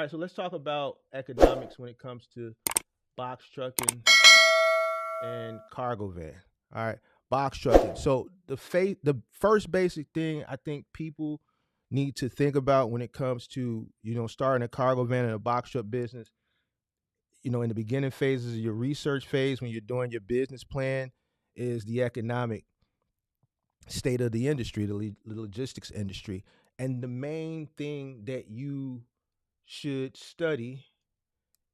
right, so let's talk about economics when it comes to box trucking and cargo van. All right, box trucking. So the first basic thing I think people need to think about when it comes to starting a cargo van and a box truck business. In the beginning phases of your research phase, when you're doing your business plan, is the economic state of the industry, the logistics industry, and the main thing that you should study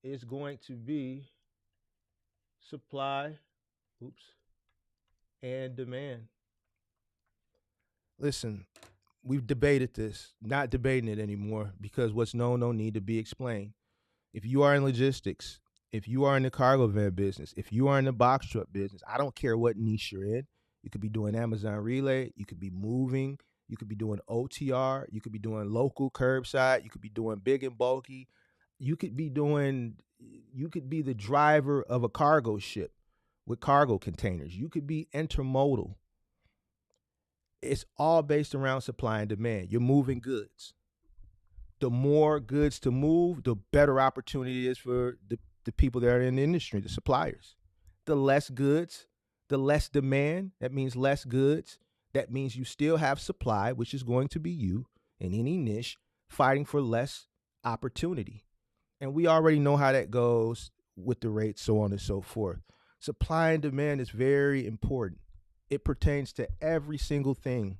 is going to be supply, oops, and demand. Listen, we've debated this, not debating it anymore because what's known don't need to be explained. If you are in logistics, if you are in the cargo van business, if you are in the box truck business, I don't care what niche you're in. You could be doing Amazon Relay, you could be moving, you could be doing OTR, you could be doing local curbside, you could be doing big and bulky, you could be doing you could be the driver of a cargo ship with cargo containers. You could be intermodal. It's all based around supply and demand. You're moving goods. The more goods to move, the better opportunity it is for the people that are in the industry, the suppliers. The less goods, the less demand. That means less goods. That means you still have supply, which is going to be you in any niche fighting for less opportunity. And we already know how that goes with the rates, so on and so forth. Supply and demand is very important. It pertains to every single thing,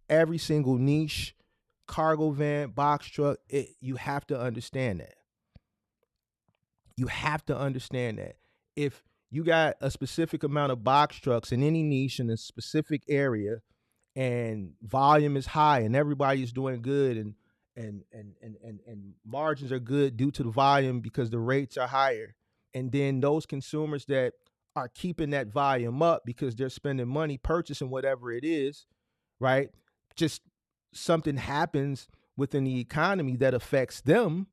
every single niche, cargo van, box truck. You have to understand that. You have to understand that. If you got a specific amount of box trucks in any niche in a specific area and volume is high and everybody's doing good and margins are good due to the volume because the rates are higher. And then those consumers that are keeping that volume up because they're spending money purchasing whatever it is, right? Just something happens within the economy that affects them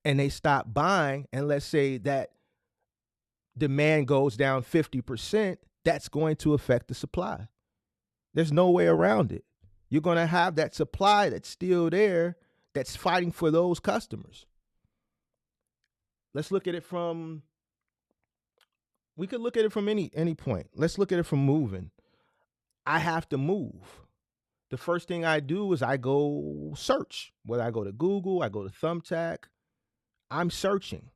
and they stop buying. And let's say that demand goes down 50%, that's going to affect the supply. There's no way around it. You're going to have that supply that's still there that's fighting for those customers. Let's look at it from we could look at it from any point. Let's look at it from moving. I have to move. The first thing I do is I go search. Whether I go to Google, I go to Thumbtack, I'm searching.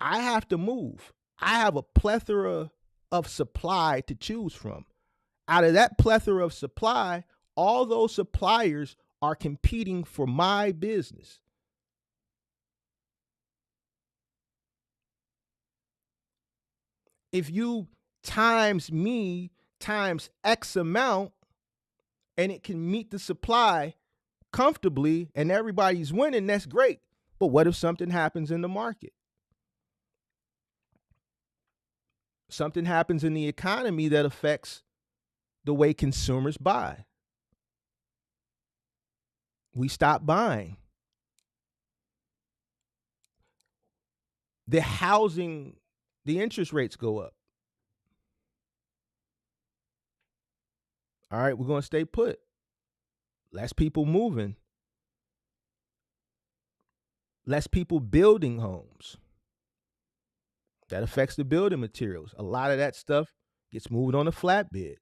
I have to move. I have a plethora of supply to choose from. Out of that plethora of supply, all those suppliers are competing for my business. If you times me times X amount and it can meet the supply comfortably and everybody's winning, that's great. But what if something happens in the market? Something happens in the economy that affects the way consumers buy. We stop buying. The housing, the interest rates go up. All right, we're going to stay put. Less people moving. Less people building homes. That affects the building materials. A lot of that stuff gets moved on a flatbed.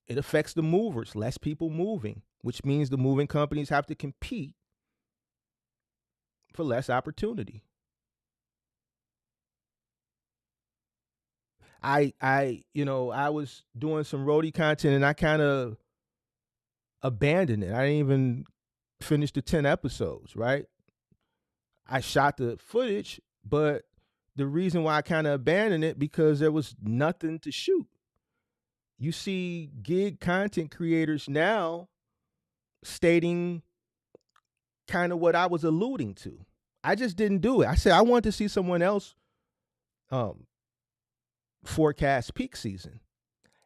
It affects the movers, less people moving, which means the moving companies have to compete for less opportunity. I was doing some roadie content and I kind of abandoned it. I didn't even finish the 10 episodes, right? I shot the footage, but the reason why I kind of abandoned it because there was nothing to shoot. You see gig content creators now stating kind of what I was alluding to. I just didn't do it. I said I wanted to see someone else forecast peak season.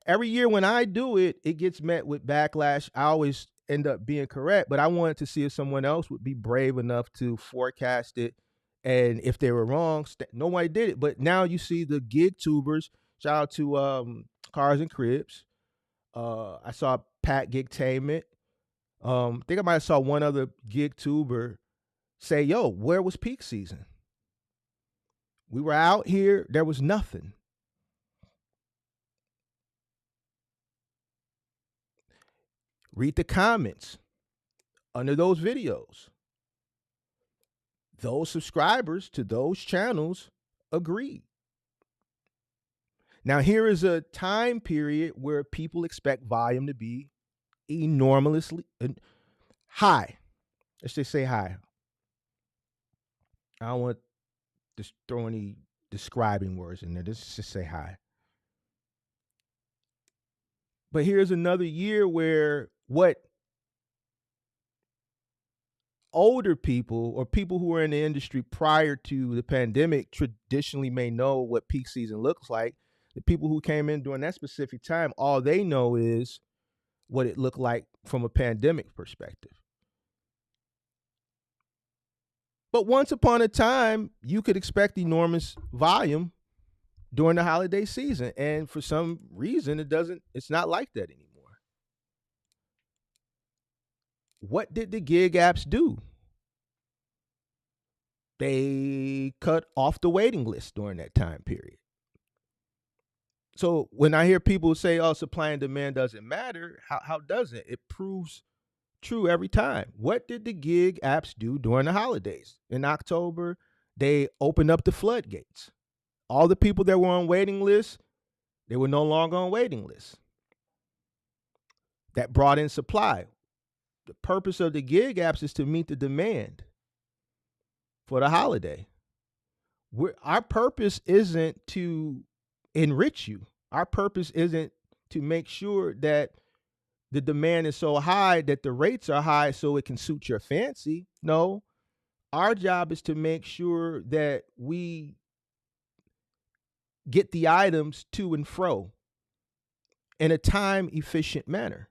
Every year when I do it, it gets met with backlash. I always end up being correct, but I wanted to see if someone else would be brave enough to forecast it. And if they were wrong, nobody did it. But now you see the gig tubers. Shout out to Cars and Cribs. I saw Pat Gigtainment. I think I might have saw one other gig tuber say, "Yo, where was peak season? We were out here. There was nothing." Read the comments under those videos. Those subscribers to those channels agree. Now, here is a time period where people expect volume to be enormously high. Let's just say high. I don't want to throw any describing words in there. Let's just say high. But here's another year where what older people or people who were in the industry prior to the pandemic traditionally may know what peak season looks like. The people who came in during that specific time, all they know is what it looked like from a pandemic perspective. But once upon a time, you could expect enormous volume during the holiday season. And for some reason, it's not like that anymore. What did the gig apps do? They cut off the waiting list during that time period. So when I hear people say, "Oh, supply and demand doesn't matter," how doesn't it? It proves true every time. What did the gig apps do during the holidays? In October, they opened up the floodgates. All the people that were on waiting lists, they were no longer on waiting lists. That brought in supply. The purpose of the gig apps is to meet the demand for the holiday. Our purpose isn't to enrich you. Our purpose isn't to make sure that the demand is so high that the rates are high so it can suit your fancy. No, our job is to make sure that we get the items to and fro in a time efficient manner.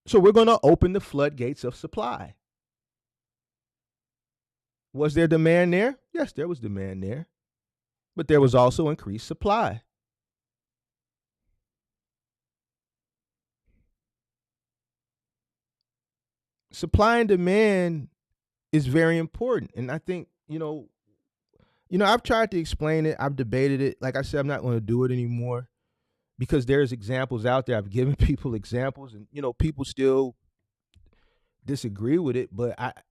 So we're going to open the floodgates of supply. Was there demand there? Yes, there was demand there. But there was also increased supply. Supply and demand is very important. And I think, I've tried to explain it. I've debated it. Like I said, I'm not going to do it anymore because there's examples out there. I've given people examples and, people still disagree with it. But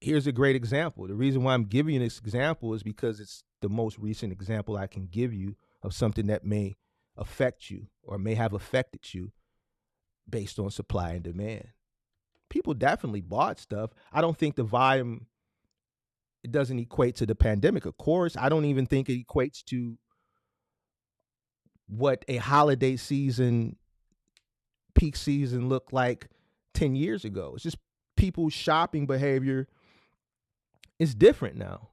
here's a great example. The reason why I'm giving you this example is because it's the most recent example I can give you of something that may affect you or may have affected you based on supply and demand. People definitely bought stuff. I don't think the volume, it doesn't equate to the pandemic. Of course, I don't even think it equates to what a holiday season, peak season looked like 10 years ago. It's just people's shopping behavior is different now.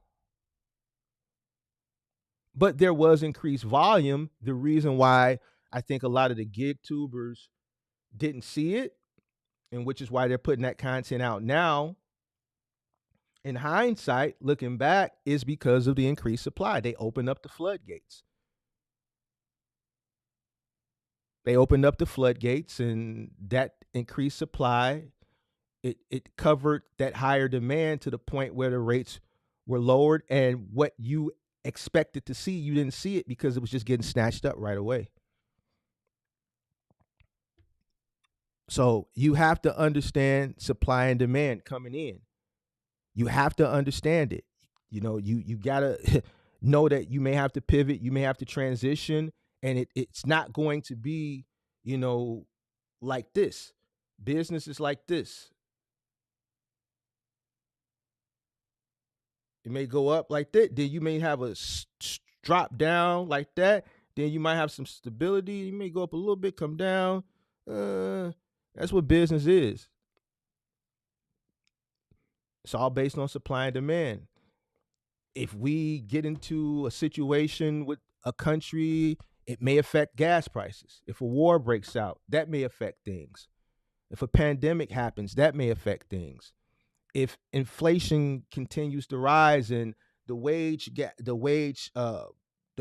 But there was increased volume. The reason why I think a lot of the gig tubers didn't see it, and which is why they're putting that content out now, in hindsight, looking back, is because of the increased supply. They opened up the floodgates. They opened up the floodgates, and that increased supply, it covered that higher demand to the point where the rates were lowered, and what you expected to see, you didn't see it because it was just getting snatched up right away. So you have to understand supply and demand coming in. You have to understand it. You gotta know that you may have to pivot, you may have to transition, and it's not going to be, like this. Business is like this. It may go up like that, then you may have a drop down like that, then you might have some stability. You may go up a little bit, come down. That's what business is. It's all based on supply and demand. If we get into a situation with a country, it may affect gas prices. If a war breaks out, that may affect things. If a pandemic happens, that may affect things. If inflation continues to rise and the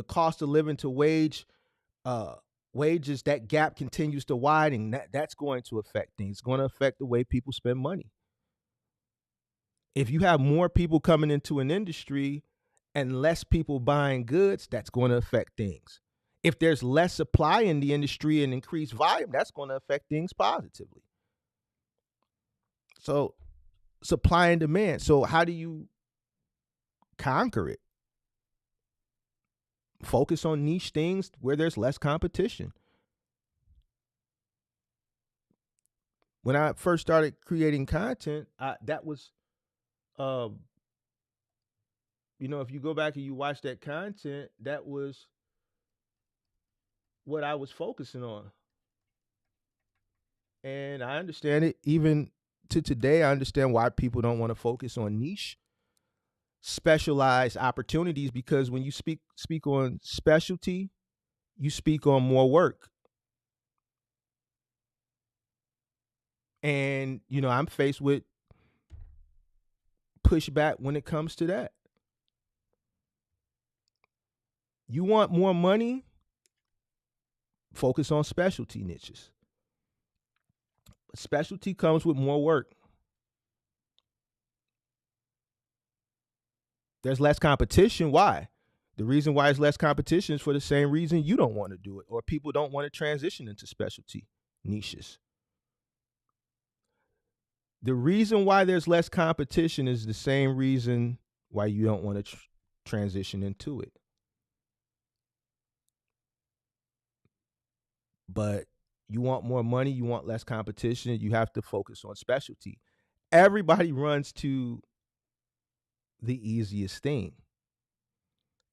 cost of living to wage wages, that gap continues to widen, that's going to affect things. It's going to affect the way people spend money. If you have more people coming into an industry and less people buying goods, that's going to affect things. If there's less supply in the industry and increased volume, that's going to affect things positively. So, supply and demand. So, how do you conquer it? Focus on niche things where there's less competition. When I first started creating content, that was, um, if you go back and you watch that content, that was what I was focusing on. And I understand it. Even to today, I understand why people don't want to focus on niche, specialized opportunities, because when you speak on specialty, you speak on more work. And I'm faced with pushback when it comes to that. You want more money? Focus on specialty niches. Specialty comes with more work. There's less competition. Why? The reason why there's less competition is for the same reason you don't want to do it, or people don't want to transition into specialty niches. The reason why there's less competition is the same reason why you don't want to transition into it. But you want more money, you want less competition, you have to focus on specialty. Everybody runs to the easiest thing.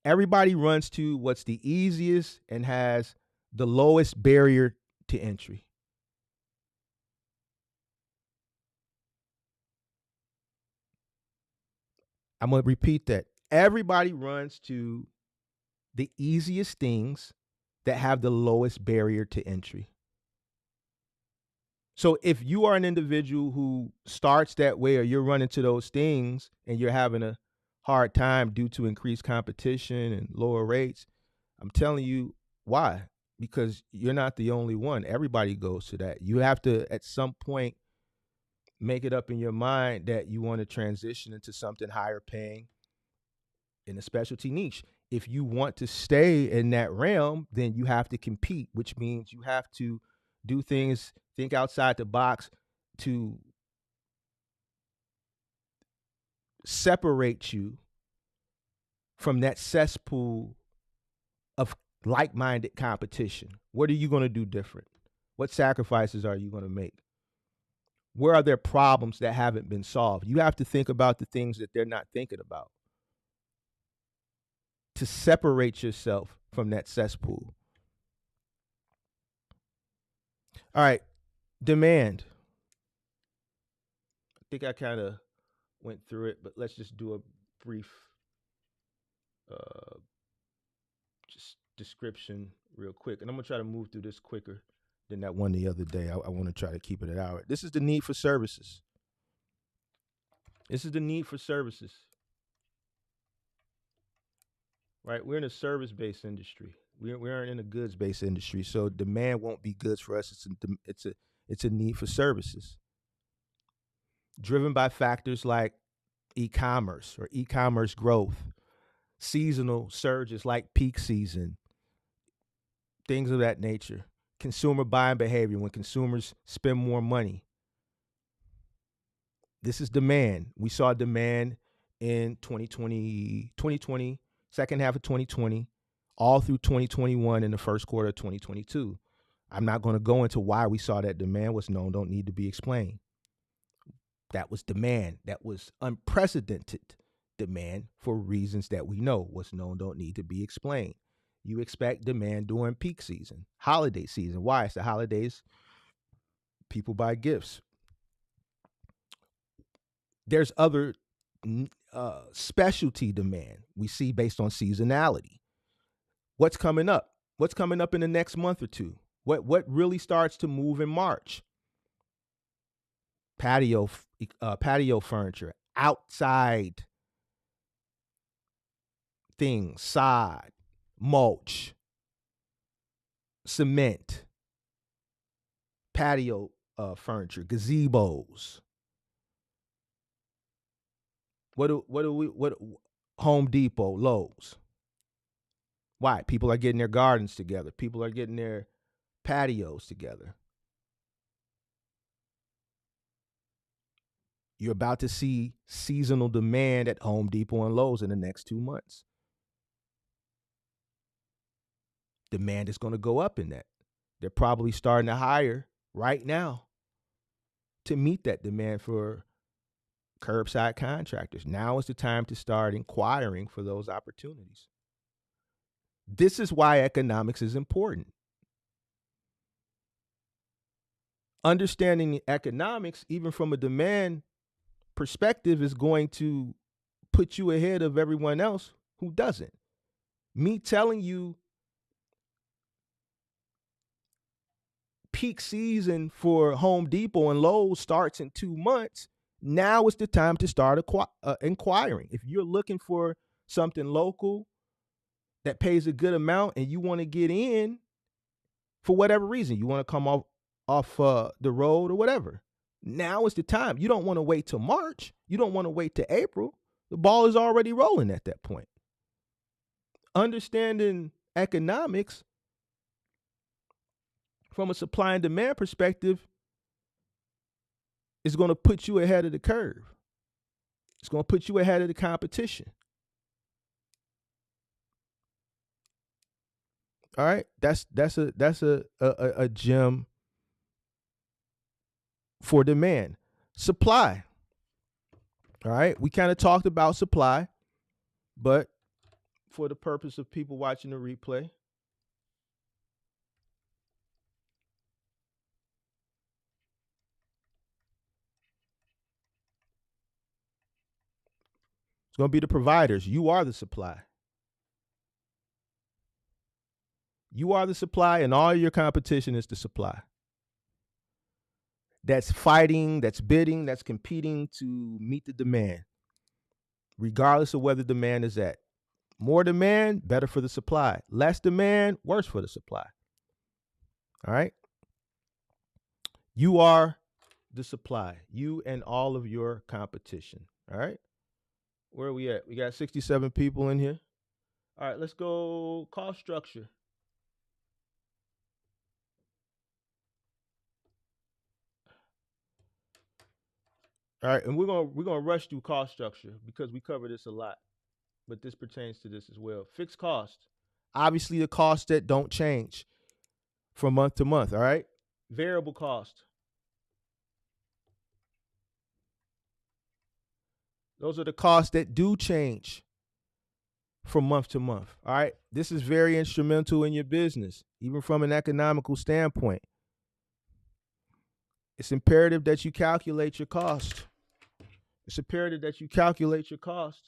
Everybody runs to what's the easiest and has the lowest barrier to entry. I'm going to repeat that. Everybody runs to the easiest things that have the lowest barrier to entry. So if you are an individual who starts that way, or you're running to those things and you're having a hard time due to increased competition and lower rates, I'm telling you why. Because you're not the only one. Everybody goes to that. You have to, at some point, make it up in your mind that you want to transition into something higher paying in a specialty niche. If you want to stay in that realm, then you have to compete, which means you have to do things, think outside the box to separate you from that cesspool of like-minded competition. What are you going to do different? What sacrifices are you going to make? Where are there problems that haven't been solved? You have to think about the things that they're not thinking about to separate yourself from that cesspool. All right, demand. I think I kind of went through it, but let's just do a brief uh, just description real quick. And I'm going to try to move through this quicker than that one the other day. I want to try to keep it an hour. This is the need for services. This is the need for services. Right? We're in a service-based industry. We aren't in a goods-based industry, so demand won't be goods for us. It's a need for services, driven by factors like e-commerce or e-commerce growth, seasonal surges like peak season, things of that nature. Consumer buying behavior, when consumers spend more money. This is demand. We saw demand in 2020, second half of 2020, all through 2021 and the first quarter of 2022. I'm not going to go into why we saw that demand. What's known don't need to be explained. That was demand. That was unprecedented demand for reasons that we know. What's known don't need to be explained. You expect demand during peak season, holiday season. Why? It's the holidays. People buy gifts. There's other specialty demand we see based on seasonality. What's coming up? What's coming up in the next month or two? What really starts to move in March? Patio furniture, outside things, sod, mulch, cement, patio furniture, gazebos. What Home Depot, Lowe's. Why? People are getting their gardens together. People are getting their patios together. You're about to see seasonal demand at Home Depot and Lowe's in the next 2 months. Demand is going to go up in that. They're probably starting to hire right now to meet that demand for curbside contractors. Now is the time to start inquiring for those opportunities. This is why economics is important. Understanding the economics, even from a demand perspective, is going to put you ahead of everyone else who doesn't. Me telling you peak season for Home Depot and Lowe's starts in 2 months, now is the time to start inquiring. If you're looking for something local that pays a good amount and you want to get in for whatever reason, you want to come off the road or whatever, now is the time. You don't want to wait till March. You don't want to wait till April. The ball is already rolling at that point. Understanding economics from a supply and demand perspective is going to put you ahead of the curve. It's going to put you ahead of the competition. All right, that's a gem for demand. Supply. All right, we kind of talked about supply, but for the purpose of people watching the replay, it's going to be the providers. You are the supply. You are the supply, and all your competition is the supply. That's fighting, that's bidding, that's competing to meet the demand, regardless of where the demand is at. More demand, better for the supply. Less demand, worse for the supply. All right? You are the supply. You and all of your competition. All right? Where are we at? We got 67 people in here. All right, let's go cost structure. All right, and we're gonna rush through cost structure because we cover this a lot, but this pertains to this as well. Fixed cost, obviously the costs that don't change from month to month. All right, variable cost. Those are the costs that do change from month to month. All right, this is very instrumental in your business, even from an economical standpoint. It's imperative that you calculate your cost. It's imperative that you calculate your cost.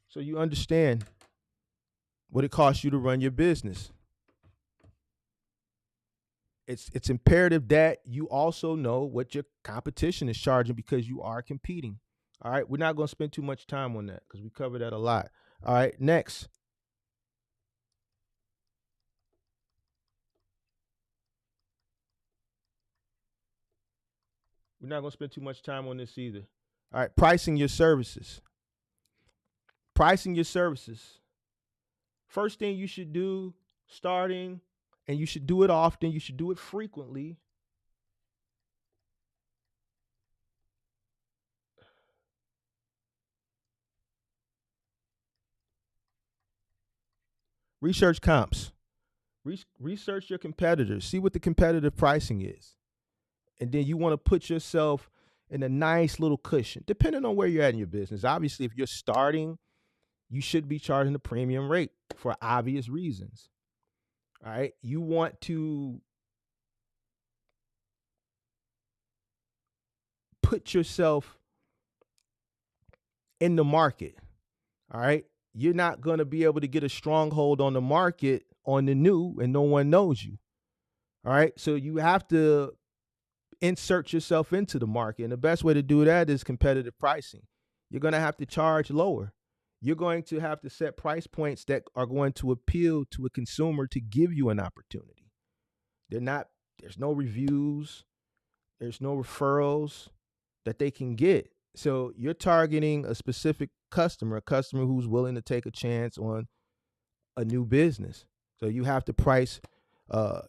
So you understand what it costs you to run your business. It's imperative that you also know what your competition is charging because you are competing. All right, we're not going to spend too much time on that because we cover that a lot. All right, next. We're not going to spend too much time on this either. All right, pricing your services. Pricing your services. First thing you should do starting, and you should do it often, you should do it frequently. Research comps. Research your competitors. See what the competitive pricing is. And then you want to put yourself in a nice little cushion, depending on where you're at in your business. Obviously, if you're starting, you should be charging a premium rate for obvious reasons. All right. You want to put yourself in the market. All right. You're not going to be able to get a stronghold on the market on the new and no one knows you. All right. So you have to insert yourself into the market. And the best way to do that is competitive pricing. You're going to have to charge lower. you're going to have to set price points that are going to appeal to a consumer to give you an opportunity. They're not, there's no reviews, there's no referrals that they can get. So you're targeting a specific customer, a customer who's willing to take a chance on a new business. So you have to price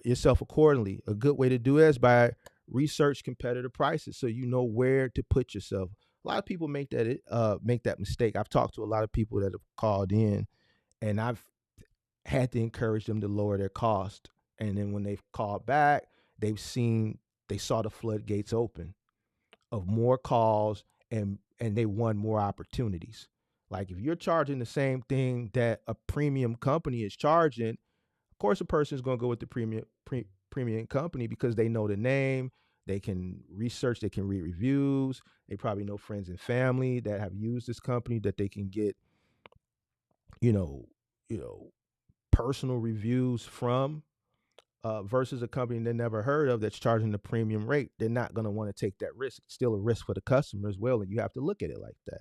yourself accordingly. A good way to do that is by research competitor prices, so you know where to put yourself. A lot of people make that mistake. I've talked to a lot of people that have called in, and I've had to encourage them to lower their cost. And then when they've called back, they saw the floodgates open of more calls, and they won more opportunities. Like if you're charging the same thing that a premium company is charging, of course a person is going to go with the premium company because they know the name, they can research, they can read reviews, they probably know friends and family that have used this company that they can get, you know, you know, personal reviews from, versus a company they never heard of that's charging the premium rate. They're not going to want to take that risk. It's still a risk for the customer as well, and you have to look at it like that.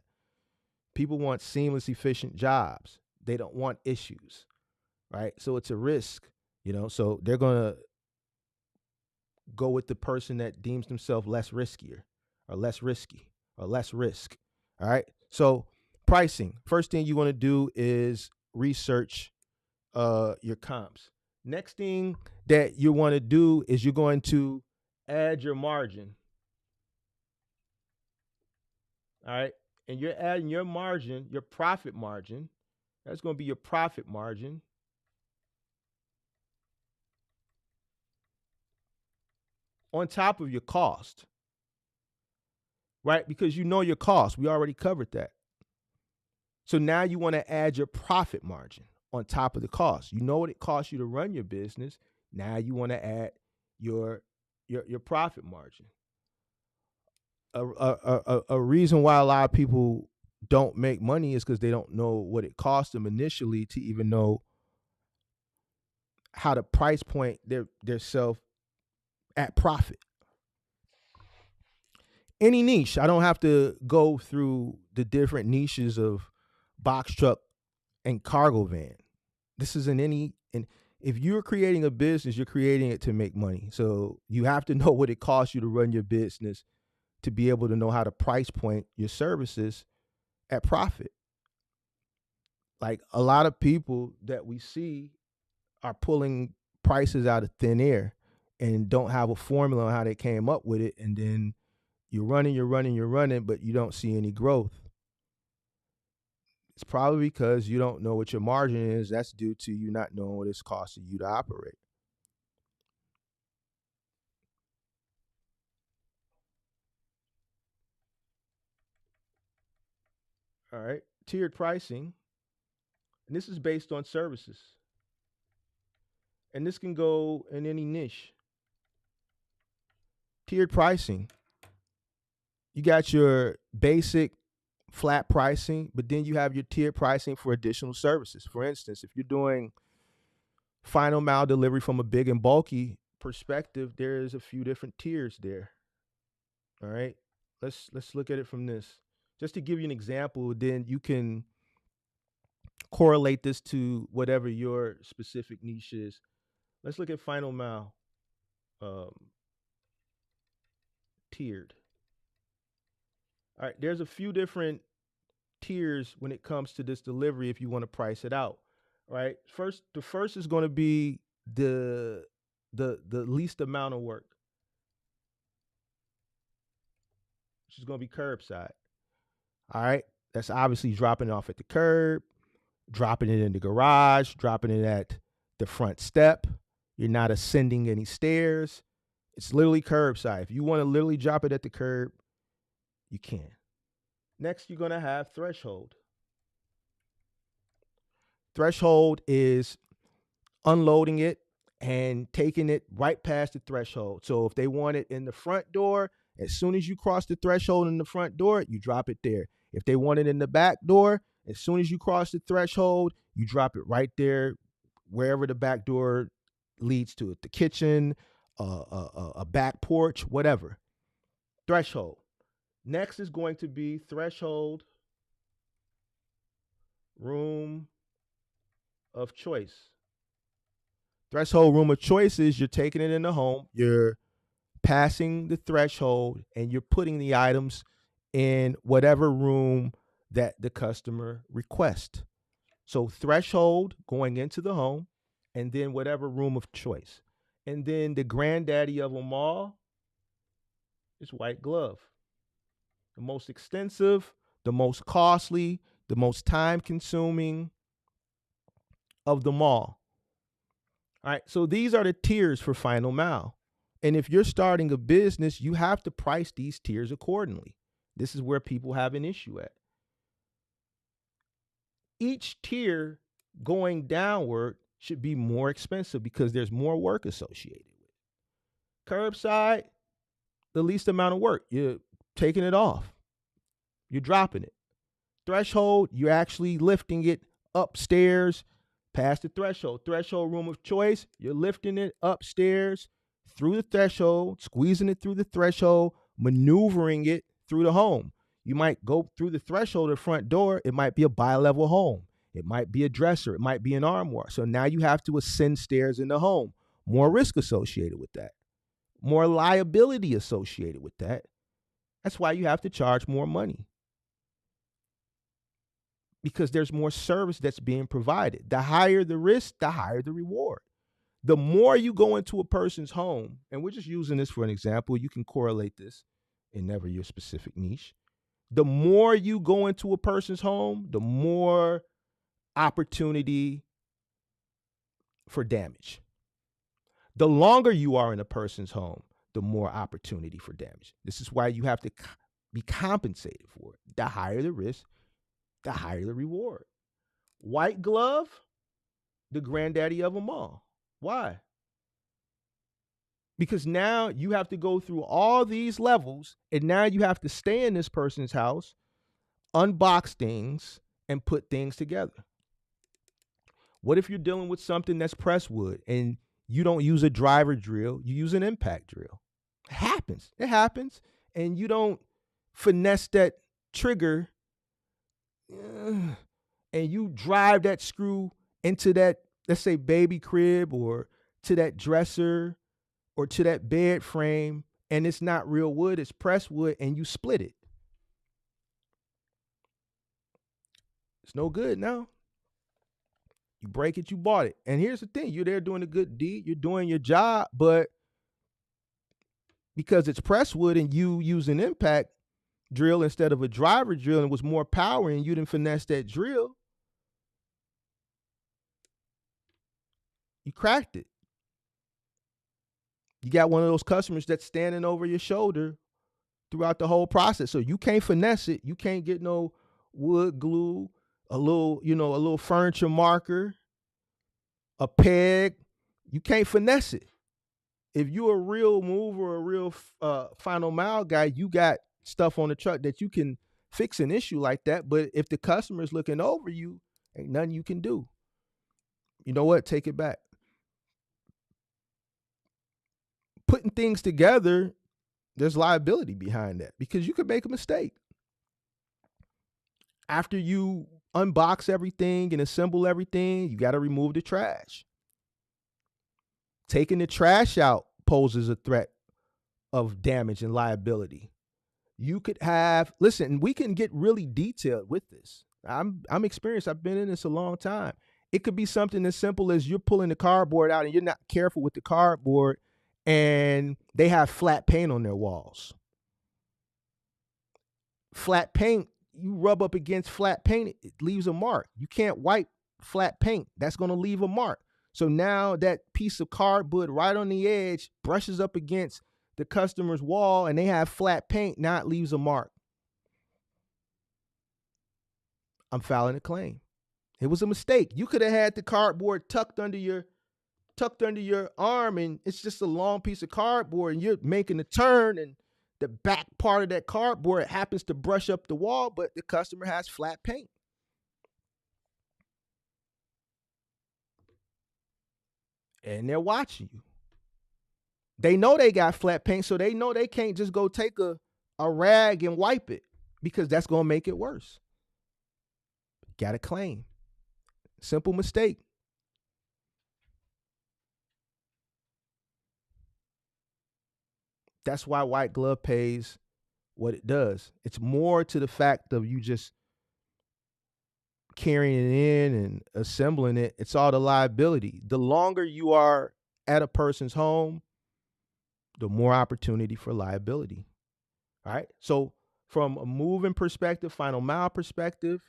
People want seamless, efficient jobs. They don't want issues, right? So it's a risk, So they're going to go with the person that deems themselves less riskier, or less risky, or less risk. All right. So pricing. First thing you want to do is research your comps. Next thing that you want to do is you're going to add your margin. All right. And you're adding your margin, your profit margin. That's going to be your profit margin on top of your cost, right? Because you know your cost. We already covered that. So now you want to add your profit margin on top of the cost. You know what it costs you to run your business. Now you want to add your profit margin. A reason why a lot of people don't make money is because they don't know what it costs them initially to even know how to price point their self at profit. Any niche. I don't have to go through the different niches of box truck and cargo van. This is in any, and if you're creating a business, you're creating it to make money. So you have to know what it costs you to run your business to be able to know how to price point your services at profit. Like a lot of people that we see are pulling prices out of thin air and don't have a formula on how they came up with it. And then you're running, but you don't see any growth. It's probably because you don't know what your margin is. That's due to you not knowing what it's costing you to operate. All right. Tiered pricing. And this is based on services. And this can go in any niche. Tiered pricing. You got your basic flat pricing, but then you have your tiered pricing for additional services. For instance, if you're doing final mile delivery from a big and bulky perspective, there's a few different tiers there. All right. Let's look at it from this. Just to give you an example, then you can correlate this to whatever your specific niche is. Let's look at final mile um, tiered. All right, there's a few different tiers when it comes to this delivery if you want to price it out. Right? The first is going to be the the least amount of work, which is going to be curbside. All right? That's obviously dropping it off at the curb, dropping it in the garage, dropping it at the front step. You're not ascending any stairs. It's literally curbside. If you want to literally drop it at the curb, you can. Next, you're going to have threshold. Threshold is unloading it and taking it right past the threshold. So if they want it in the front door, as soon as you cross the threshold in the front door, you drop it there. If they want it in the back door, as soon as you cross the threshold, you drop it right there, wherever the back door leads to it, the kitchen, a back porch, whatever. Threshold. Next is going to be threshold room of choice. Threshold room of choice is you're taking it in the home, you're passing the threshold, and you're putting the items in whatever room that the customer requests. So threshold going into the home, and then whatever room of choice. And then the granddaddy of them all is white glove. The most extensive, the most costly, the most time consuming of them all. All right. So these are the tiers for final mile. And if you're starting a business, you have to price these tiers accordingly. This is where people have an issue at. Each tier going downward should be more expensive because there's more work associated with it. Curbside, the least amount of work. You're taking it off. You're dropping it. Threshold, you're actually lifting it upstairs past the threshold. Threshold room of choice, you're lifting it upstairs through the threshold, squeezing it through the threshold, maneuvering it through the home. You might go through the threshold of the front door. It might be a bi-level home. It might be a dresser. It might be an armoire. So now you have to ascend stairs in the home. More risk associated with that. More liability associated with that. That's why you have to charge more money. Because there's more service that's being provided. The higher the risk, the higher the reward. The more you go into a person's home, and we're just using this for an example, you can correlate this in never your specific niche. The more you go into a person's home, the more opportunity for damage. The longer you are in a person's home, the more opportunity for damage. This is why you have to be compensated for it. The higher the risk, the higher the reward. White glove, the granddaddy of them all. Why? Because now you have to go through all these levels, and now you have to stay in this person's house, unbox things, and put things together. What if you're dealing with something that's press wood and you don't use a driver drill, you use an impact drill? It happens. It happens. And you don't finesse that trigger and you drive that screw into that, let's say, baby crib or to that dresser or to that bed frame, and it's not real wood, it's pressed wood, and you split it. It's no good now. You break it, you bought it. And here's the thing, you're there doing a good deed, you're doing your job, but because it's pressed wood and you use an impact drill instead of a driver drill and it was more power and you didn't finesse that drill, you cracked it. You got one of those customers that's standing over your shoulder throughout the whole process. So you can't finesse it. You can't get no wood glue, a little furniture marker, a peg. You can't finesse it. If you're a real mover, a real final mile guy, you got stuff on the truck that you can fix an issue like that. But if the customer is looking over you, ain't nothing you can do. You know what? Take it back. Putting things together, there's liability behind that because you could make a mistake. After you unbox everything and assemble everything, you got to remove the trash. Taking the trash out poses a threat of damage and liability. You could have, listen, we can get really detailed with this. I'm experienced. I've been in this a long time. It could be something as simple as you're pulling the cardboard out and you're not careful with the cardboard and they have flat paint on their walls. Flat paint, you rub up against flat paint, it leaves a mark. You can't wipe flat paint. That's going to leave a mark. So now that piece of cardboard right on the edge brushes up against the customer's wall and they have flat paint, now it leaves a mark. I'm filing a claim. It was a mistake. You could have had the cardboard tucked under your arm and it's just a long piece of cardboard and you're making a turn and the back part of that cardboard happens to brush up the wall, but the customer has flat paint. And they're watching you. They know they got flat paint, so they know they can't just go take a rag and wipe it because that's going to make it worse. Got a claim. Simple mistake. That's why white glove pays what it does. It's more to the fact of you just carrying it in and assembling it. It's all the liability. The longer you are at a person's home, the more opportunity for liability. All right. So, from a moving perspective, final mile perspective,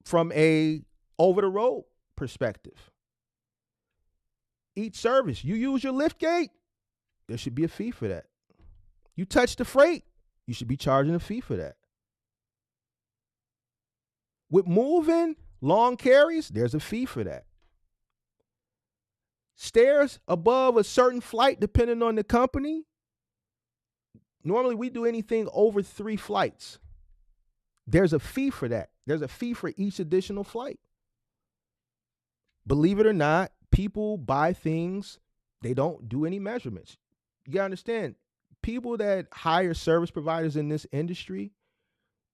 from a over the road perspective, each service, you use your lift gate, there should be a fee for that. You touch the freight, you should be charging a fee for that. With moving long carries, there's a fee for that. Stairs above a certain flight, depending on the company, normally we do anything over 3 flights. There's a fee for that. There's a fee for each additional flight. Believe it or not, people buy things, they don't do any measurements. You gotta understand, people that hire service providers in this industry,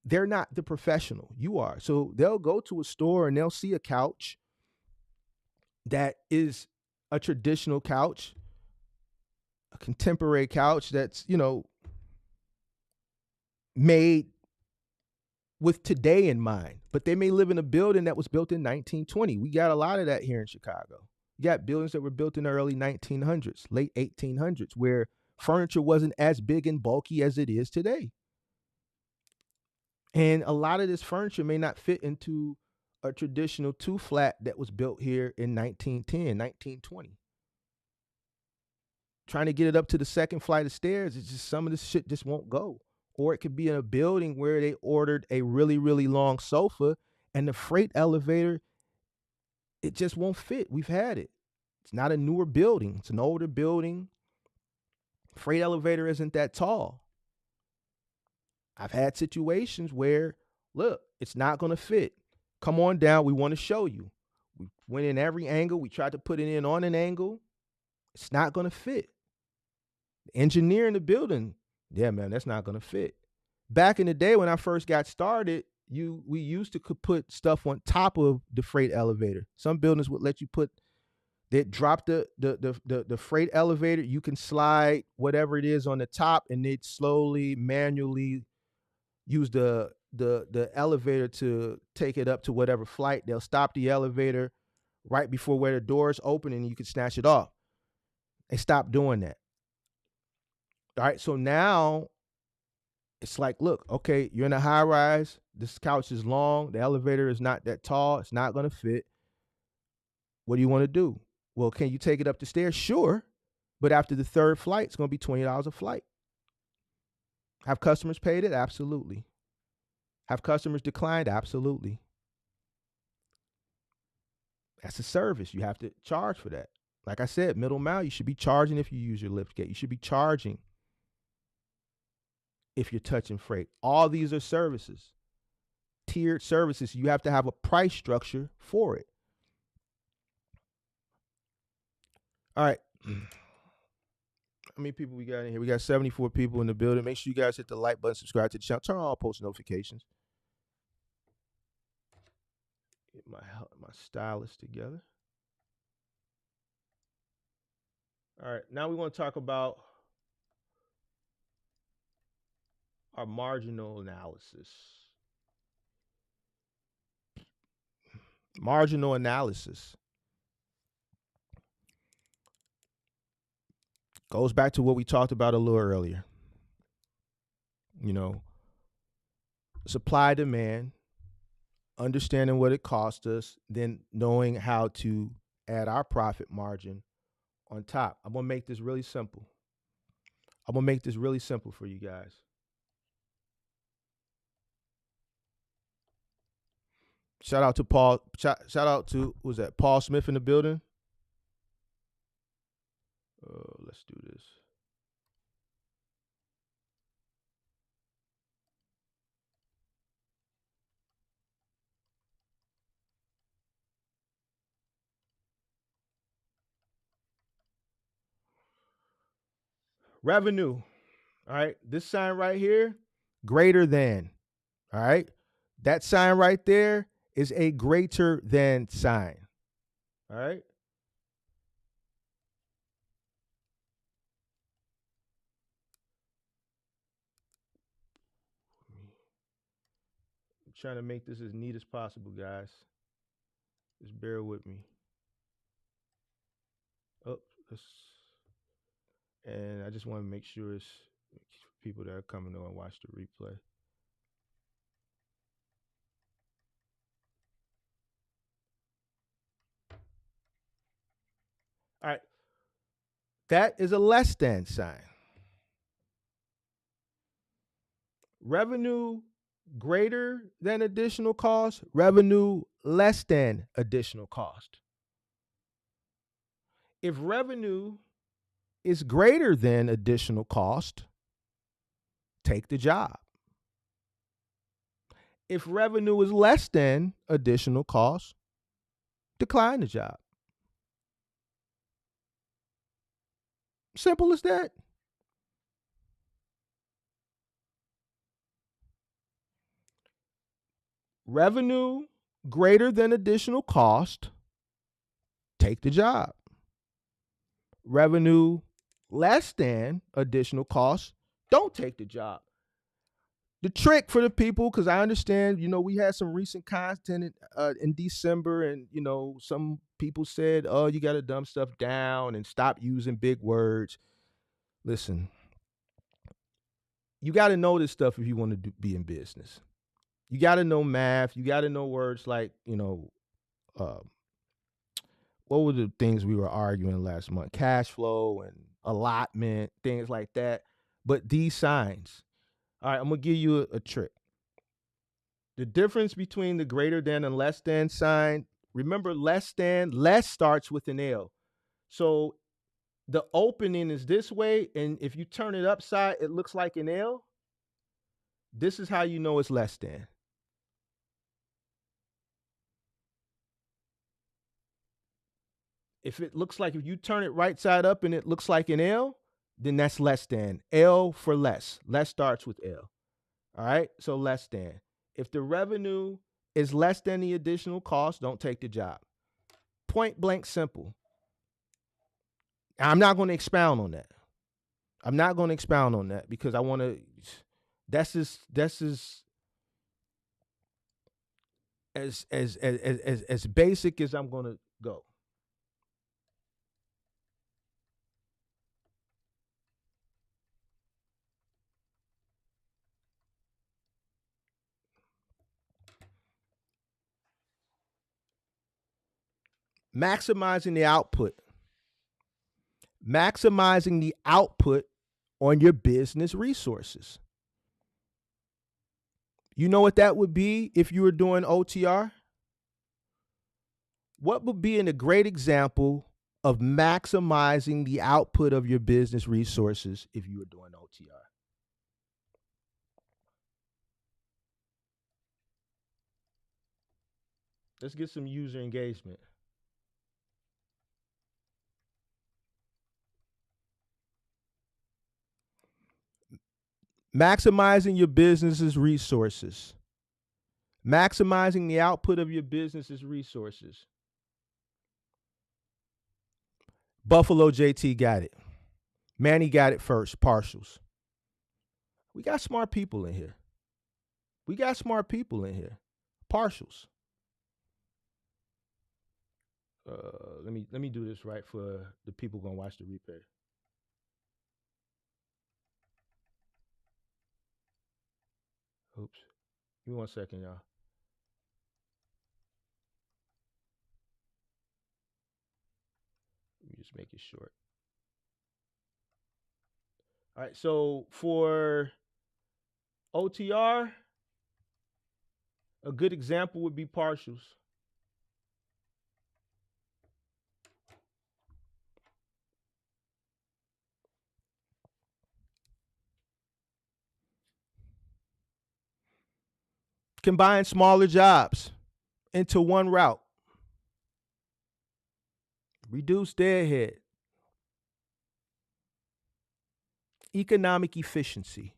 they're not the professional. You are. So they'll go to a store and they'll see a couch that is a traditional couch, a contemporary couch that's, made with today in mind. But they may live in a building that was built in 1920. We got a lot of that here in Chicago. You got buildings that were built in the early 1900s, late 1800s, where furniture wasn't as big and bulky as it is today. And a lot of this furniture may not fit into a traditional 2-flat that was built here in 1910, 1920. Trying to get it up to the second flight of stairs, it's just some of this shit just won't go. Or it could be in a building where they ordered a really, really long sofa and the freight elevator, it just won't fit. We've had it. It's not a newer building, it's an older building. Freight elevator isn't that tall. I've had situations where, look, it's not going to fit. Come on down. We want to show you. We went in every angle. We tried to put it in on an angle. It's not going to fit. The engineer in the building, yeah, man, that's not going to fit. Back in the day when I first got started, we used to could put stuff on top of the freight elevator. Some buildings would let you they'd drop the freight elevator. You can slide whatever it is on the top, and they'd slowly, manually use the elevator to take it up to whatever flight. They'll stop the elevator right before where the doors open and you can snatch it off. They stopped doing that. All right, so now it's like, look, okay, you're in a high rise. This couch is long. The elevator is not that tall. It's not going to fit. What do you want to do? Well, can you take it up the stairs? Sure. But after the third flight, it's going to be $20 a flight. Have customers paid it? Absolutely. Have customers declined? Absolutely. That's a service. You have to charge for that. Like I said, middle mile, you should be charging if you use your lift gate. You should be charging if you're touching freight. All these are services, tiered services. You have to have a price structure for it. All right. How many people we got in here? We got 74 people in the building. Make sure you guys hit the like button, subscribe to the channel, turn on all post notifications. Get my stylus together. All right, now we want to talk about our marginal analysis. Marginal analysis goes back to what we talked about a little earlier. Supply, demand, understanding what it costs us, then knowing how to add our profit margin on top. I'm going to make this really simple. For you guys. Shout out to Paul. Shout out to, was that Paul Smith in the building? Let's do this. Revenue. All right. This sign right here, greater than. All right. That sign right there is a greater than sign. All right. I'm trying to make this as neat as possible, guys. Just bear with me. Oh, and I just want to make sure it's people that are coming to and watch the replay. All right. That is a less than sign. Revenue greater than additional cost, revenue less than additional cost. If revenue is greater than additional cost, take the job. If revenue is less than additional cost, decline the job. Simple as that. Revenue greater than additional cost, take the job. Revenue less than additional cost, don't take the job. The trick for the people, because I understand, we had some recent content in December, and some people said, "Oh, you got to dumb stuff down and stop using big words." Listen, you got to know this stuff if you want to be in business. You got to know math. You got to know words like, uh, what were the things we were arguing last month? Cash flow and allotment, things like that. But these signs. All right, I'm gonna give you a trick. The difference between the greater than and less than sign, remember less starts with an L. So the opening is this way, and if you turn it upside, it looks like an L. This is how you know it's less than. If it looks like, if you turn it right side up and it looks like an L, then that's less than. L for less. Less starts with L. All right, so less than. If the revenue is less than the additional cost, don't take the job. Point blank simple. I'm not going to expound on that. I'm not going to expound on that because I want to. That's as basic as I'm going to go. Maximizing the output. Maximizing the output on your business resources. You know what that would be if you were doing OTR? What would be a great example of maximizing the output of your business resources if you were doing OTR? Let's get some user engagement. Maximizing your business's resources. Maximizing the output of your business's resources. Buffalo JT got it. Manny got it first, partials. We got smart people in here. We got smart people in here. Partials. Let me do this right for the people gonna watch the replay. Oops. Give me 1 second, y'all. Let me just make it short. All right, so for OTR, a good example would be partials. Combine smaller jobs into one route. Reduce deadhead. Economic efficiency.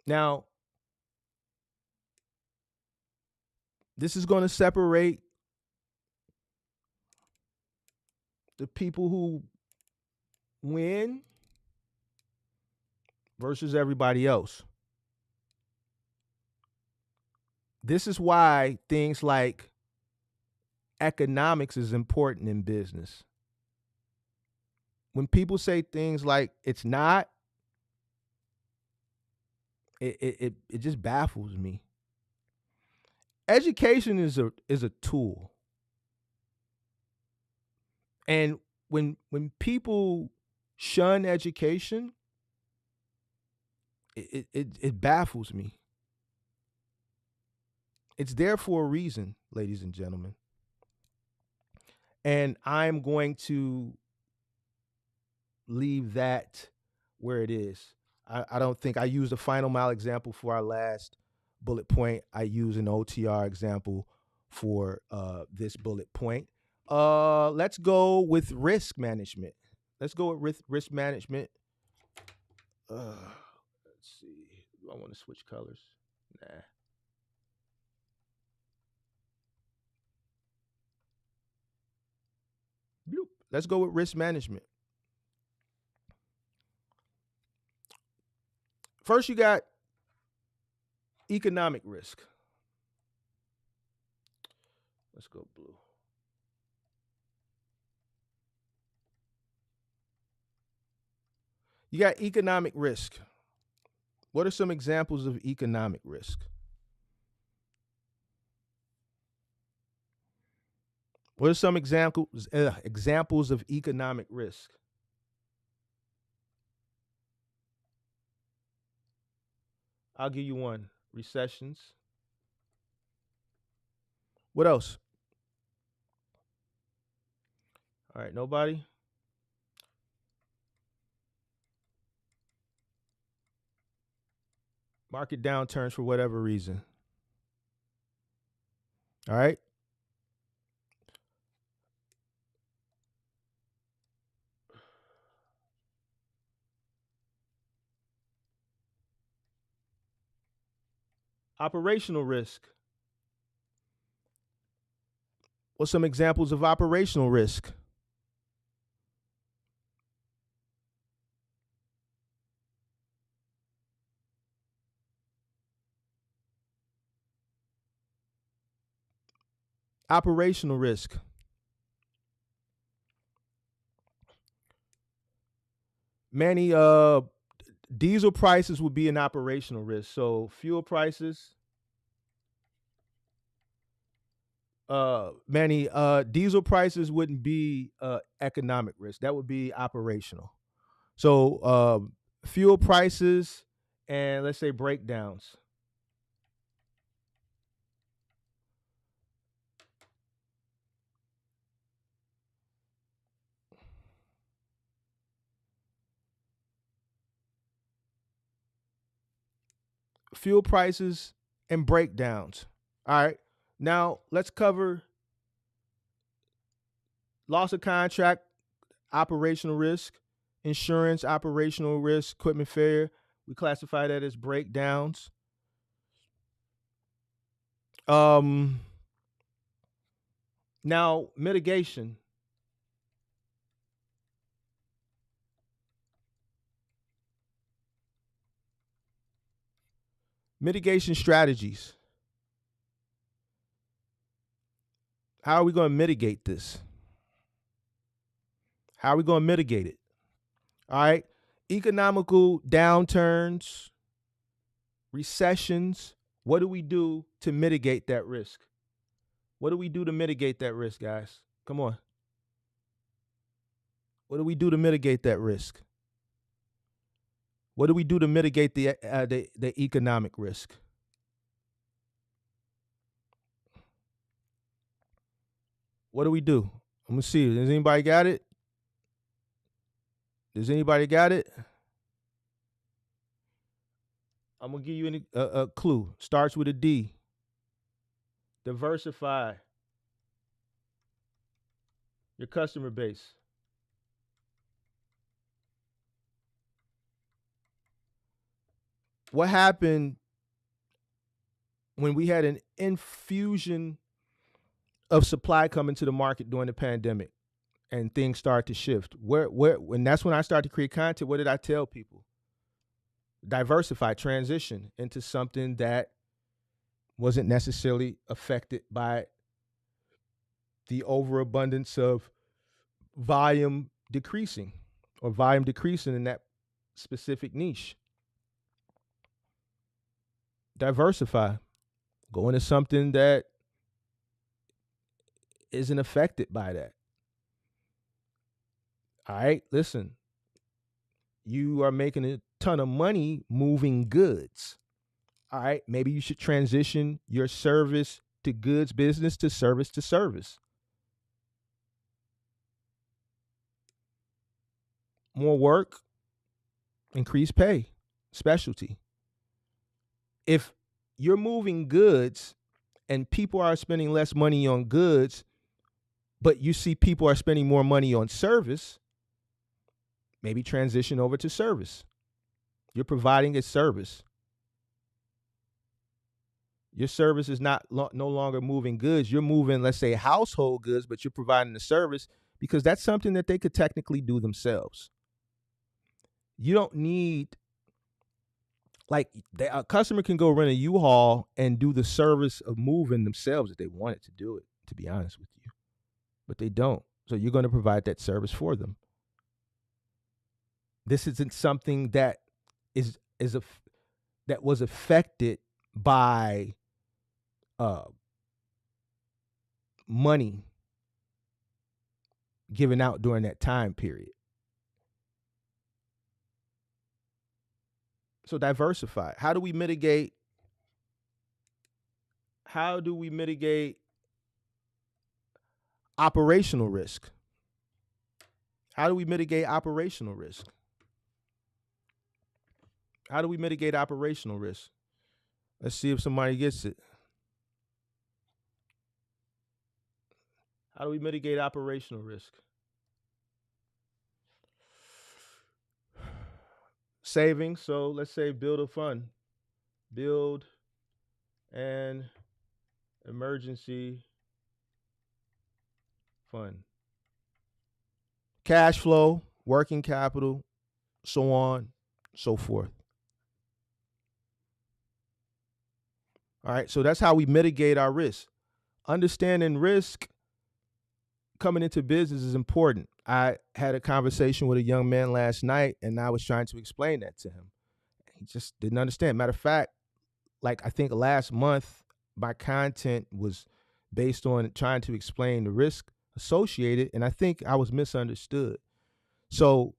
Now, this is going to separate the people who win versus everybody else. This is why things like economics is important in business. When people say things like it's not, it just baffles me. Education is a tool. And when people shun education, it baffles me. It's there for a reason, ladies and gentlemen. And I'm going to leave that where it is. I don't think I used a final mile example for our last bullet point. I use an OTR example for this bullet point. Let's go with risk management. Let's go with risk management. Let's see. Do I want to switch colors? Nah. Bloop. Let's go with risk management. First, you got economic risk. Let's go blue. You got economic risk. What are some examples of economic risk? What are some examples of economic risk? I'll give you one. Recessions. What else? All right, nobody? Market downturns for whatever reason. All right? Operational risk. What's some examples of operational risk? Operational risk. Manny, diesel prices would be an operational risk. So fuel prices. Manny, diesel prices wouldn't be economic risk. That would be operational. So fuel prices and let's say breakdowns. Fuel prices and breakdowns. All right. Now let's cover loss of contract, operational risk, insurance, operational risk, equipment failure. We classify that as breakdowns. Um, Now mitigation. Mitigation strategies. How are we going to mitigate this? How are we going to mitigate it? All right. Economical downturns, recessions. What do we do to mitigate that risk? What do we do to mitigate that risk, guys? Come on. What do we do to mitigate that risk? What do we do to mitigate the economic risk? What do we do? I'm gonna see. Does anybody got it? Does anybody got it? I'm gonna give you a clue. Starts with a D. Diversify your customer base. What happened when we had an infusion of supply coming to the market during the pandemic and things start to shift? When that's when I started to create content, what did I tell people? Diversify, transition into something that wasn't necessarily affected by the overabundance of volume decreasing or volume decreasing in that specific niche. Diversify, go into something that isn't affected by that. All right, listen, you are making a ton of money moving goods. All right, maybe you should transition your service to goods business to service to service. More work, increased pay, specialty. If you're moving goods and people are spending less money on goods, but you see people are spending more money on service, maybe transition over to service. You're providing a service. Your service is no longer moving goods. You're moving, let's say, household goods, but you're providing a service because that's something that they could technically do themselves. You don't need, like, a customer can go rent a U-Haul and do the service of moving themselves if they wanted to do it, to be honest with you. But they don't. So you're going to provide that service for them. This isn't something that that was affected by money given out during that time period. So diversify. How do we mitigate operational risk? How do we mitigate operational risk? How do we mitigate operational risk? Let's see if somebody gets it. How do we mitigate operational risk? Savings. So let's say build a fund. Build an emergency fund. Cash flow, working capital, so on, so forth. All right, so that's how we mitigate our risk. Understanding risk coming into business is important. I had a conversation with a young man last night, and I was trying to explain that to him. He just didn't understand. Matter of fact, like, I think last month, my content was based on trying to explain the risk associated, and I think I was misunderstood. So,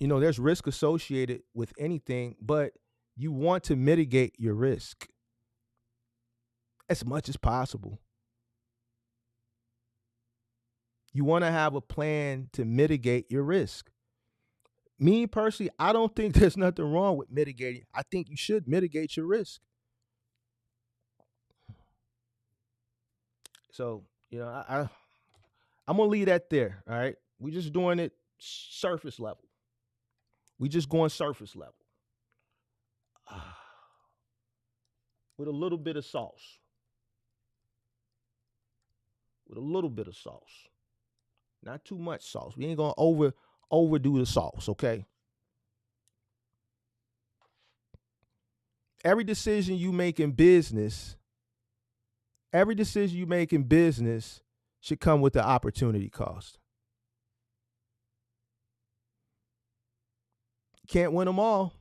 there's risk associated with anything, but you want to mitigate your risk as much as possible. You want to have a plan to mitigate your risk. Me personally, I don't think there's nothing wrong with mitigating. I think you should mitigate your risk. So, I'm gonna leave that there. All right, we just doing it surface level. We just going surface level with a little bit of sauce. With a little bit of sauce, not too much sauce. We ain't gonna overdo the sauce. Okay. Every decision you make in business, should come with the opportunity cost. Can't win them all.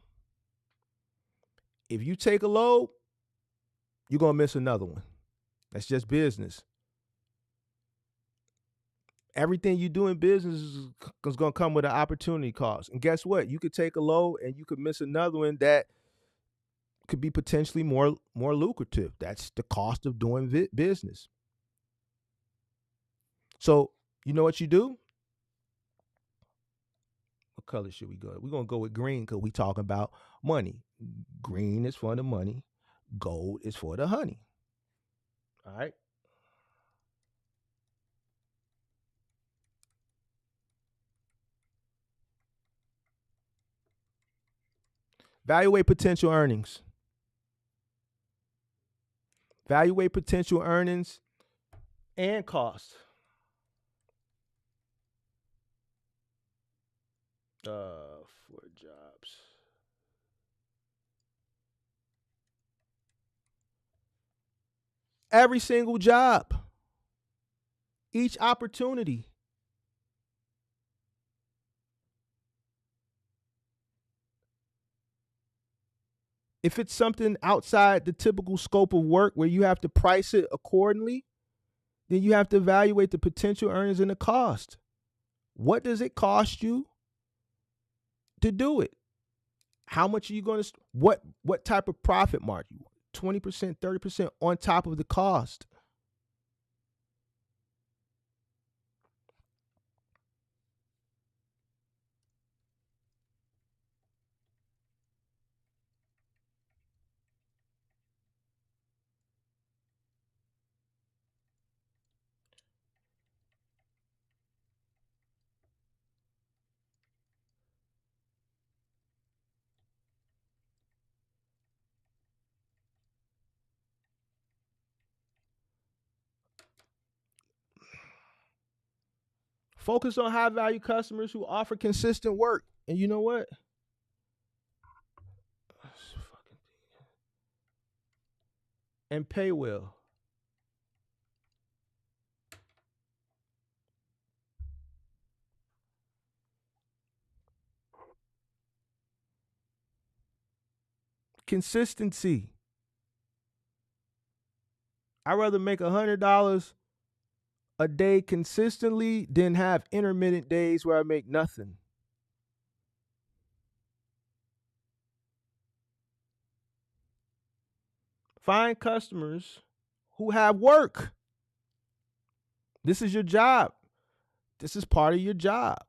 If you take a load, you're going to miss another one. That's just business. Everything you do in business is going to come with an opportunity cost. And guess what? You could take a load and you could miss another one that could be potentially more lucrative. That's the cost of doing business. So, you know what you do? What color should we go? We're going to go with green because we talking about money. Green is for the money. Gold is for the honey. All right. Evaluate potential earnings. Evaluate potential earnings and costs. For jobs. Every single job, each opportunity. If it's something outside the typical scope of work where you have to price it accordingly, then you have to evaluate the potential earnings and the cost. What does it cost you to do it? How much are you going to what type of profit margin? 20%, 30% on top of the cost. Focus on high value customers who offer consistent work. And you know what? And pay well. Consistency. I'd rather make $100 a day consistently than have intermittent days where I make nothing. Find customers who have work. This is your job. This is part of your job.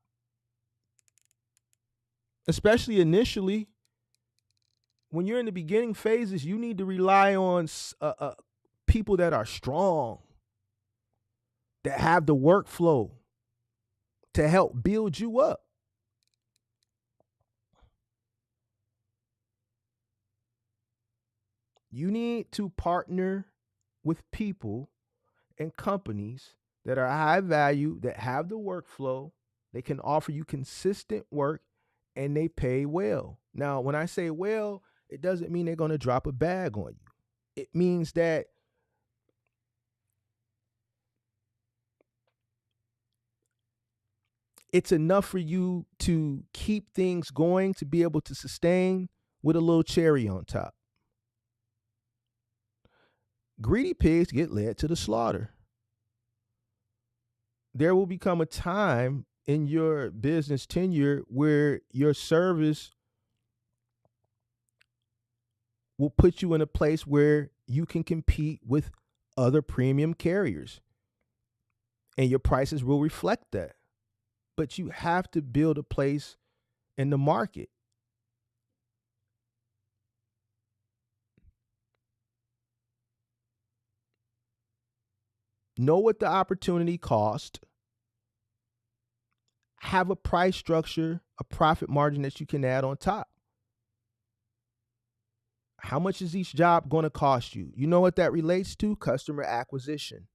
Especially initially, when you're in the beginning phases, you need to rely on people that are strong, that have the workflow to help build you up. You need to partner with people and companies that are high value, that have the workflow, they can offer you consistent work, and they pay well. Now, when I say well, it doesn't mean they're going to drop a bag on you. It means that it's enough for you to keep things going, to be able to sustain with a little cherry on top. Greedy pigs get led to the slaughter. There will become a time in your business tenure where your service will put you in a place where you can compete with other premium carriers, and your prices will reflect that. But you have to build a place in the market. Know what the opportunity cost. Have a price structure, a profit margin that you can add on top. How much is each job going to cost you? You know what that relates to? Customer acquisition.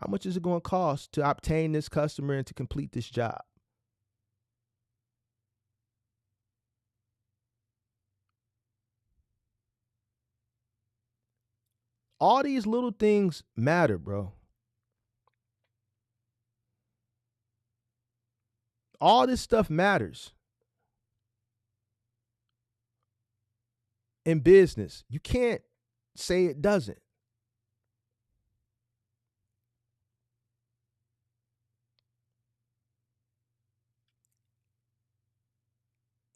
How much is it going to cost to obtain this customer and to complete this job? All these little things matter, bro. All this stuff matters in business. You can't say it doesn't.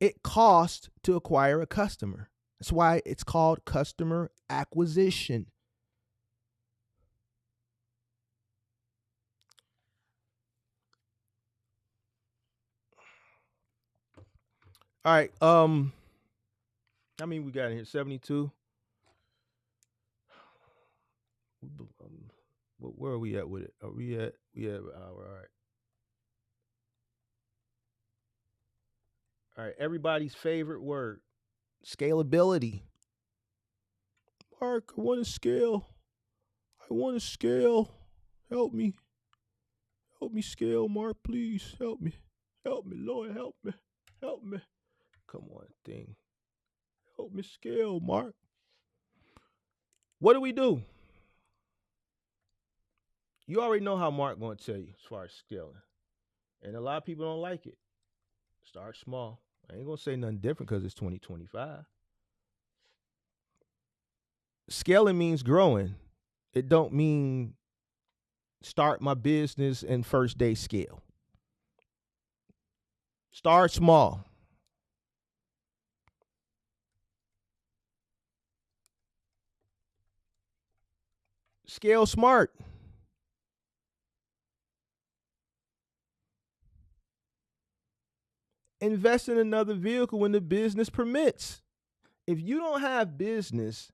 It costs to acquire a customer. That's why it's called customer acquisition. All right. I mean, we got in here 72. Where are we at with it? Are we at? We have an hour. All right. All right. Everybody's favorite word. Scalability. Mark, I want to scale. I want to scale. Help me. Help me scale, Mark, please. Help me. Help me, Lord, help me. Help me. Come on, thing. Help me scale, Mark. What do we do? You already know how Mark going to tell you as far as scaling. And a lot of people don't like it. Start small. I ain't going to say nothing different because it's 2025. Scaling means growing. It don't mean start my business and first day scale. Start small. Scale smart. Invest in another vehicle when the business permits. If you don't have business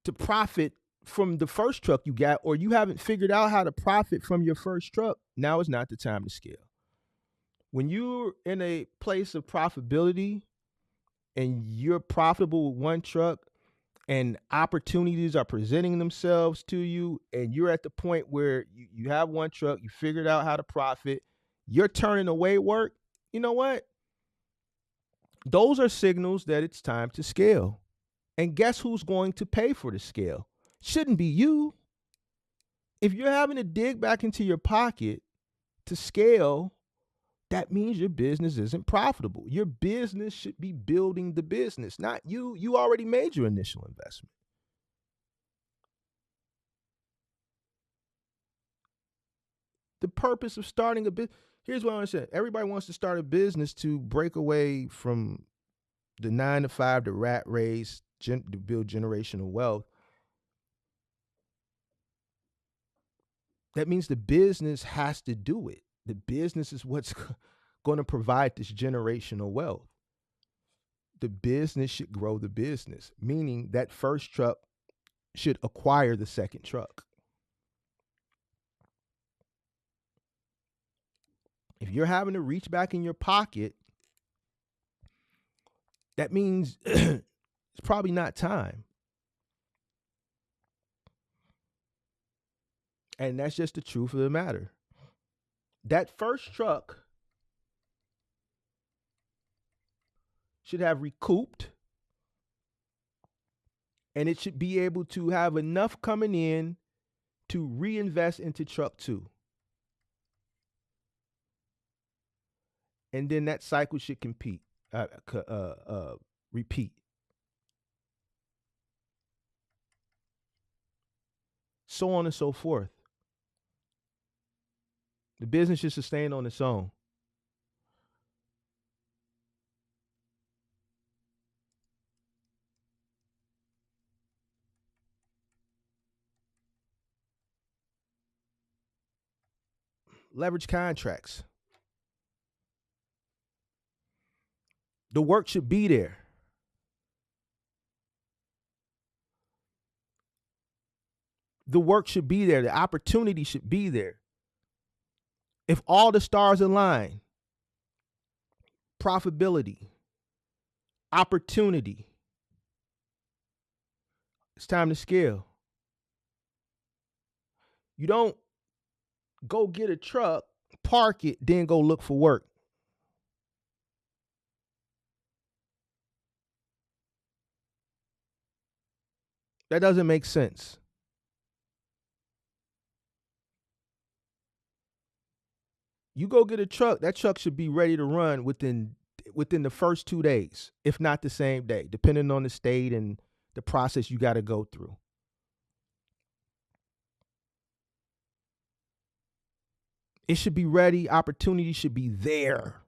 to profit from the first truck you got, or you haven't figured out how to profit from your first truck, now is not the time to scale. When you're in a place of profitability and you're profitable with one truck and opportunities are presenting themselves to you, and you're at the point where you have one truck, you figured out how to profit, you're turning away work, you know what? Those are signals that it's time to scale. And guess who's going to pay for the scale? Shouldn't be you. If you're having to dig back into your pocket to scale, that means your business isn't profitable. Your business should be building the business, not you. You already made your initial investment. The purpose of starting a business, here's what I understand. Everybody wants to start a business to break away from the 9 to 5, the rat race, to build generational wealth. That means the business has to do it. The business is what's going to provide this generational wealth. The business should grow the business, meaning that first truck should acquire the second truck. If you're having to reach back in your pocket, that means it's probably not time. And that's just the truth of the matter. That first truck should have recouped, and it should be able to have enough coming in to reinvest into truck 2. And then that cycle should repeat. So on and so forth. The business should sustain on its own. Leverage contracts. The work should be there. The work should be there. The opportunity should be there. If all the stars align, profitability, opportunity, it's time to scale. You don't go get a truck, park it, then go look for work. That doesn't make sense. You go get a truck, that truck should be ready to run within the first 2 days, if not the same day, depending on the state and the process you got to go through. It should be ready. Opportunity should be there.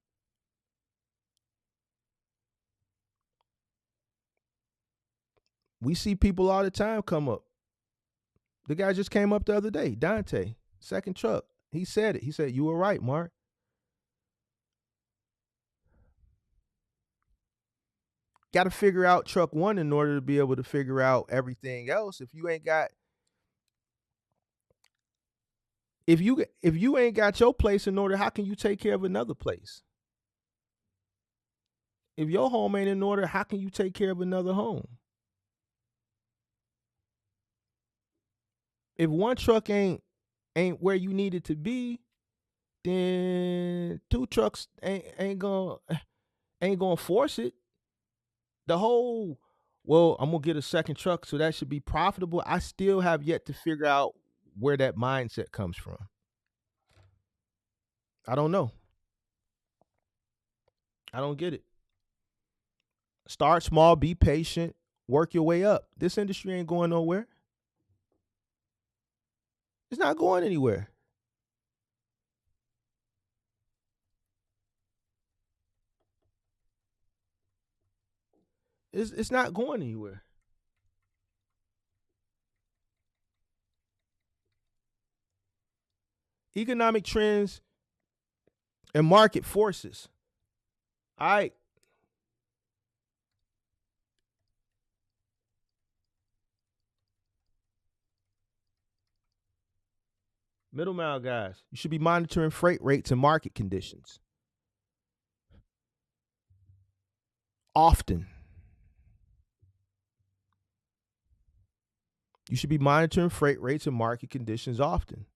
We see people all the time come up. The guy just came up the other day, Dante, second truck. He said it. He said, "You were right, Mark." Got to figure out truck 1 in order to be able to figure out everything else. If you ain't got your place in order, how can you take care of another place? If your home ain't in order, how can you take care of another home? If one truck ain't where you need it to be, then two trucks ain't gonna force it. The whole, well, I'm gonna get a second truck, so that should be profitable. I still have yet to figure out where that mindset comes from. I don't know. I don't get it. Start small, be patient, work your way up. This industry ain't going nowhere. It's not going anywhere. It's not going anywhere. Economic trends and market forces. All right. Middle mile guys, you should be monitoring freight rates and market conditions often. You should be monitoring freight rates and market conditions often.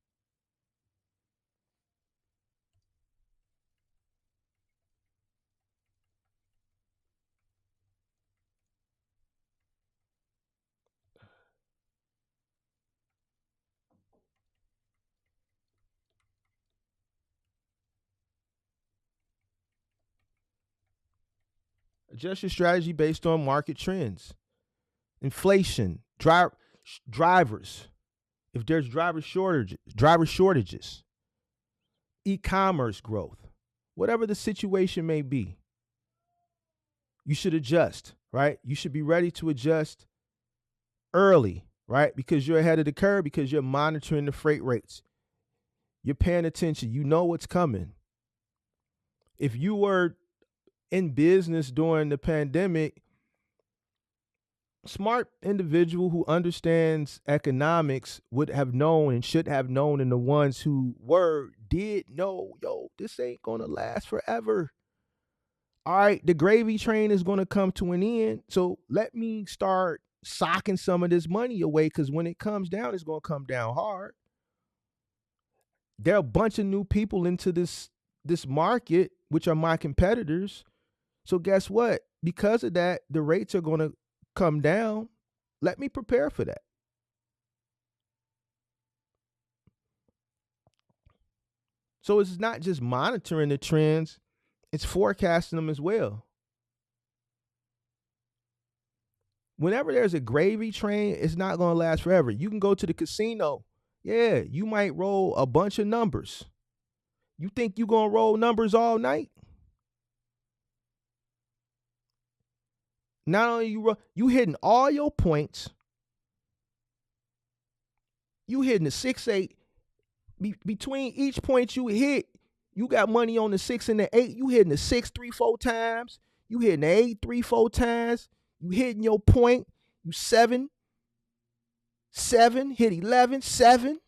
Adjust your strategy based on market trends, inflation, drivers. If there's driver shortages, e-commerce growth, whatever the situation may be, you should adjust, right? You should be ready to adjust early, right? Because you're ahead of the curve, because you're monitoring the freight rates. You're paying attention. You know what's coming. If you were in business during the pandemic, smart individual who understands economics would have known and should have known, and the ones who did know, yo, this ain't gonna last forever. All right, the gravy train is gonna come to an end. So let me start socking some of this money away, because when it comes down, it's gonna come down hard. There are a bunch of new people into this market, which are my competitors. So guess what? Because of that, the rates are gonna come down. Let me prepare for that. So it's not just monitoring the trends, it's forecasting them as well. Whenever there's a gravy train, it's not going to last forever. You can go to the casino. Yeah, you might roll a bunch of numbers. You think you're going to roll numbers all night? Not only you hitting all your points, you hitting the 6-8. Between each point you hit, you got money on the 6 and the 8. You hitting the 6 3-4 times. You hitting the 8 3-4 times. You hitting your point. You 7 hit 11 7.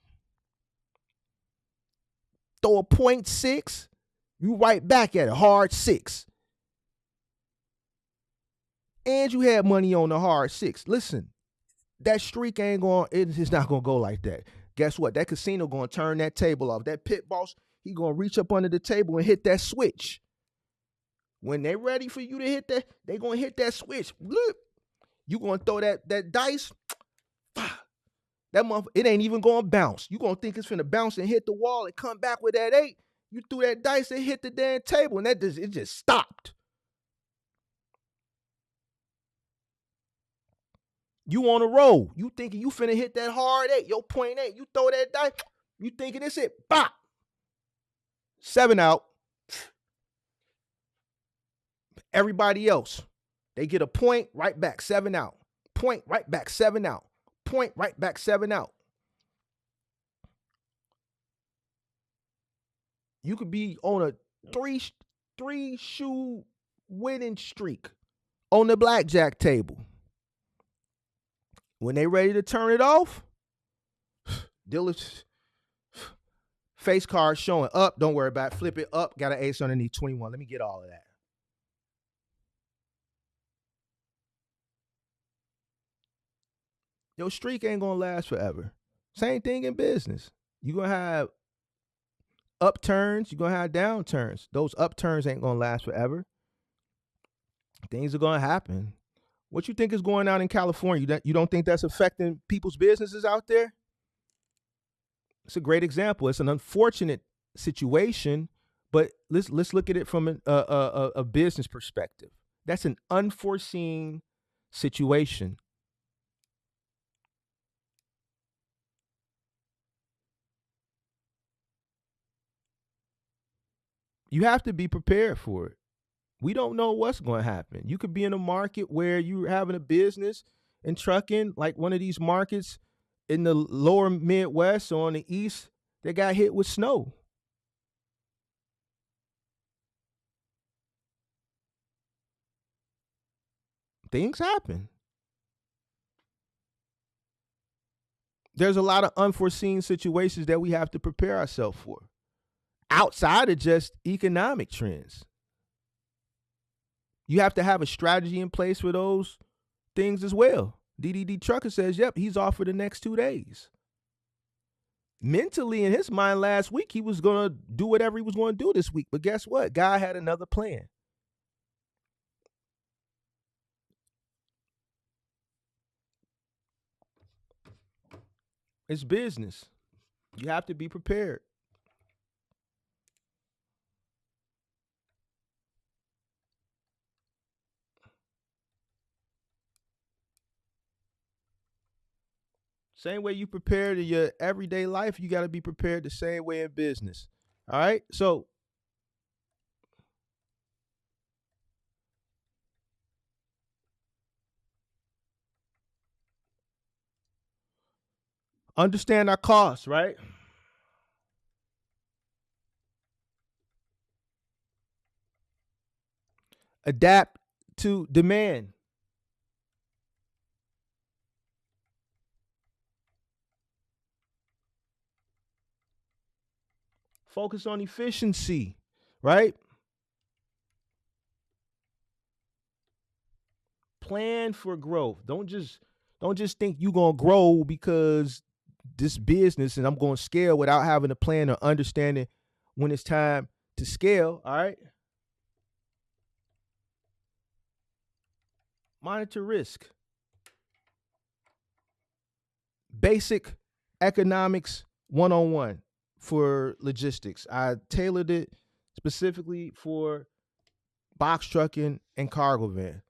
Throw a point 6. You right back at a hard 6. And you had money on the hard 6. Listen, that streak ain't going. It's not going to go like that. Guess what? That casino going to turn that table off. That pit boss, he going to reach up under the table and hit that switch. When they ready for you to hit that, they going to hit that switch. Look, you going to throw that dice. That motherfucker, it ain't even going to bounce. You going to think it's finna bounce and hit the wall and come back with that 8. You threw that dice and hit the damn table, and it just stopped. You on a roll. You thinking you finna hit that hard 8, your point 8. You throw that dice, you thinking it's it. Bop. 7 out. Everybody else, they get a point, right back, 7 out. Point, right back, 7 out. Point, right back, 7 out. You could be on a three shoe winning streak on the blackjack table. When they ready to turn it off, dealer's face card showing up. Don't worry about it. Flip it up. Got an ace underneath 21. Let me get all of that. Your streak ain't gonna last forever. Same thing in business. You're gonna have upturns, you're gonna have downturns. Those upturns ain't gonna last forever. Things are gonna happen. What you think is going on in California? You don't think that's affecting people's businesses out there? It's a great example. It's an unfortunate situation, but let's look at it from a business perspective. That's an unforeseen situation. You have to be prepared for it. We don't know what's going to happen. You could be in a market where you're having a business in trucking, like one of these markets in the lower Midwest or on the East that got hit with snow. Things happen. There's a lot of unforeseen situations that we have to prepare ourselves for outside of just economic trends. You have to have a strategy in place for those things as well. DDD Trucker says, yep, he's off for the next 2 days. Mentally, in his mind last week, he was going to do whatever he was going to do this week. But guess what? God had another plan. It's business. You have to be prepared. Same way you prepared in your everyday life, you got to be prepared the same way in business. All right? So understand our costs, right? Adapt to demand. Focus on efficiency, right? Plan for growth. Don't just think you're gonna grow because this business and I'm gonna scale without having a plan or understanding when it's time to scale. All right. Monitor risk. Basic economics 101 for logistics. I tailored it specifically for box trucking and cargo van.